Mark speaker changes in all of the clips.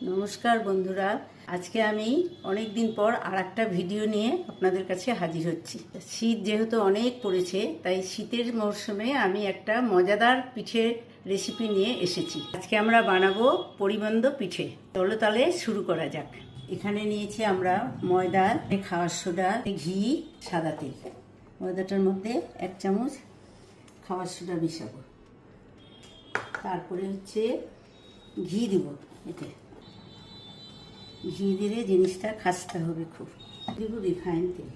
Speaker 1: নমস্কার বন্ধুরা, আজকে আমি অনেক দিন পর আর একটা ভিডিও নিয়ে আপনাদের কাছে হাজির হচ্ছি। শীত যেহেতু অনেক পড়েছে, তাই শীতের মরশুমে আমি একটা মজাদার পিঠে রেসিপি নিয়ে এসেছি। আজকে আমরা বানাবো পরিবন্দ পিঠে। চলো তাহলে শুরু করা যাক। এখানে নিয়েছি আমরা ময়দা, খাওয়ার সোডা, ঘি, সাদা তেল। ময়দাটার মধ্যে 1 চামচ খাওয়ার সোডা মিশাবো, তারপরে হচ্ছে ঘি দিব। এতে ঘি দিলে জিনিসটা খাসতে হবে খুব। দিব রিফাইন তেল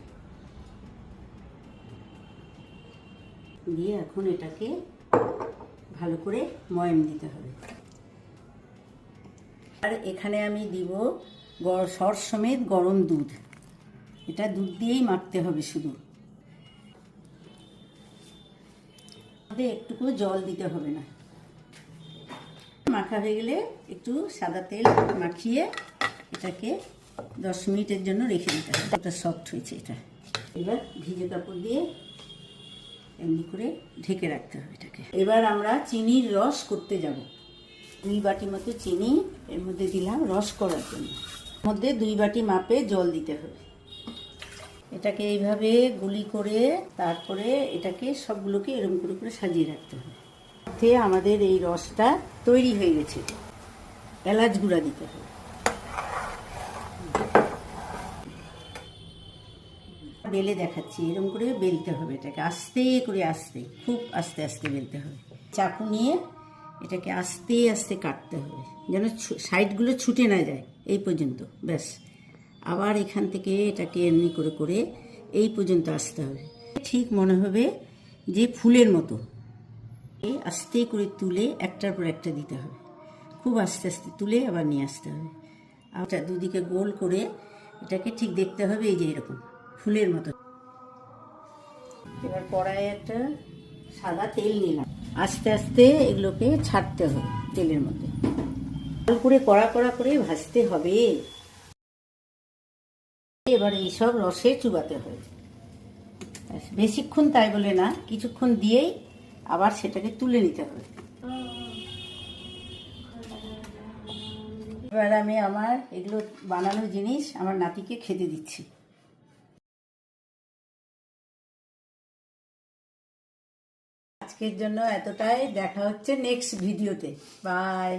Speaker 1: দিয়ে এখন এটাকে ভালো করে ময়াম দিতে হবে। আর এখানে আমি দিব সর সমেত গরম দুধ। এটা দুধ দিয়েই মাখতে হবে শুধু, একটুকু জল দিতে হবে না। মাখা হয়ে গেলে একটু সাদা তেল মাখিয়ে এটাকে 10 মিনিটের জন্য রেখে দিতে হবে। এটা সফট হয়েছে। এটা এবার ভিজে কাপড় দিয়ে এমনি করে ঢেকে রাখতে হবে এটাকে। এবার আমরা চিনির রস করতে যাব। 2 বাটি মতো চিনি এর মধ্যে দিলাম রস করার জন্য। মধ্যে 2 বাটি মাপে জল দিতে হবে। এটাকে এইভাবে গুলি করে তারপরে এটাকে সবগুলোকে এরকম করে করে সাজিয়ে রাখতে হবে। আমাদের এই রসটা তৈরি হয়ে গেছে। এলাচ গুঁড়া দিতে হবে। বেলে দেখাচ্ছি, এরকম করে বেলতে হবে। এটাকে আস্তে করে খুব আস্তে আস্তে বেলতে হবে। চাকু নিয়ে এটাকে আস্তে আস্তে কাটতে হবে যেন সাইডগুলো ছুটে না যায়। এই পর্যন্ত ব্যাস। আবার এখান থেকে এটাকে এমনি করে করে এই পর্যন্ত আসতে হবে। ঠিক মনে হবে যে ফুলের মতো। এই আস্তে করে তুলে একটার পর একটা দিতে হবে। খুব আস্তে আস্তে তুলে আবার নিয়ে আসতে হবে। আর দুদিকে গোল করে এটাকে ঠিক দেখতে হবে এই যে এরকম ফুলের মতো। এবার কড়াইয়ে একটা সাদা তেল নিলাম। আস্তে আস্তে এগুলোকে ছাড়তে হবে তেলের মধ্যে। ভালো করে কড়া কড়া করে ভাজতে হবে। এবার এইসব রসে চুবাতে হবে। বেশিক্ষণ তাই বলে না, কিছুক্ষণ দিয়েই আবার সেটাকে তুলে নিতে হবে। এবার আমি আমার এগুলো বানানো জিনিস আমার নাতিকে খেতে দিচ্ছি। আজকের জন্য এতটাই। দেখা হচ্ছে নেক্সট ভিডিওতে। বাই।